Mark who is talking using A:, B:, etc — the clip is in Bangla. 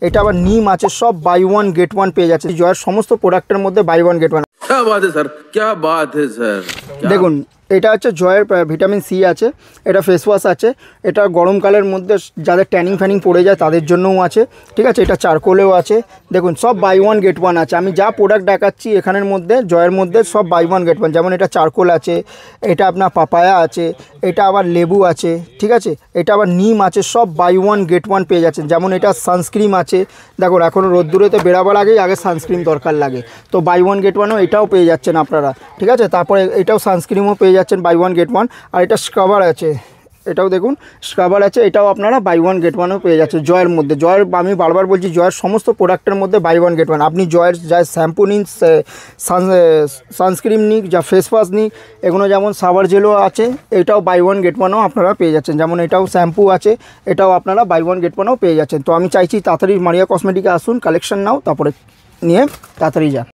A: এটা আবার নিম আছে, সব বাই ওয়ান গেট ওয়ান পেয়ে যাচ্ছে জয়ের সমস্ত প্রোডাক্টের মধ্যে বাই ওয়ান গেট ওয়ান।
B: क्या बात है सर, क्या बात है सर।
A: দেখুন এটা হচ্ছে জয়ের ভিটামিন সি আছে, এটা ফেস ওয়াশ আছে, এটা গরমকালের মধ্যে যাদের ট্যানিং ফ্যানিং পড়ে যায় তাদের জন্যও আছে, ঠিক আছে। এটা চারকোলেও আছে, দেখুন সব বাই ওয়ান গেট ওয়ান আছে। আমি যা প্রোডাক্ট দেখাচ্ছি এখানের মধ্যে জয়ের মধ্যে সব বাই ওয়ান গেট ওয়ান। যেমন এটা চারকোল আছে, এটা আপনার পাপায়া আছে, এটা আবার লেবু আছে, ঠিক আছে, এটা আবার নিম আছে, সব বাই ওয়ান গেট ওয়ান পেয়ে যাচ্ছেন। যেমন এটা সানস্ক্রিম আছে, দেখুন এখনও রোদ্দুরেতে বেরাবার আগেই আগে সানস্ক্রিম দরকার লাগে, তো বাই ওয়ান গেট ওয়ানও এটাও পেয়ে যাচ্ছেন আপনারা, ঠিক আছে। তারপরে এটাও সানস্ক্রিমও পেয়ে যাচ্ছেন বাই ওয়ান গেট ওয়ান। আর এটা স্ক্রাবার আছে, এটাও দেখুন স্ক্রাবার আছে, এটাও আপনারা বাই ওয়ান গেট ওয়ানও পেয়ে যাচ্ছে জয়ের মধ্যে। জয়ের আমি বারবার বলছি জয়ের সমস্ত প্রোডাক্টের মধ্যে বাই ওয়ান গেট ওয়ান। আপনি জয়ের যা শ্যাম্পু নিন, সানস্ক্রিন নিক, যা ফেস ওয়াশ নিক, এগুলো যেমন সাবার জেলও আছে, এটাও বাই ওয়ান গেট ওয়ানও আপনারা পেয়ে যাচ্ছেন। যেমন এটাও শ্যাম্পু আছে, এটাও আপনারা বাই ওয়ান গেট ওয়ানও পেয়ে যাচ্ছেন। তো আমি চাইছি তাড়াতাড়ি মারিয়া কসমেটিকে আসুন, কালেকশন নাও, তারপরে নিয়ে তাড়াতাড়ি যান।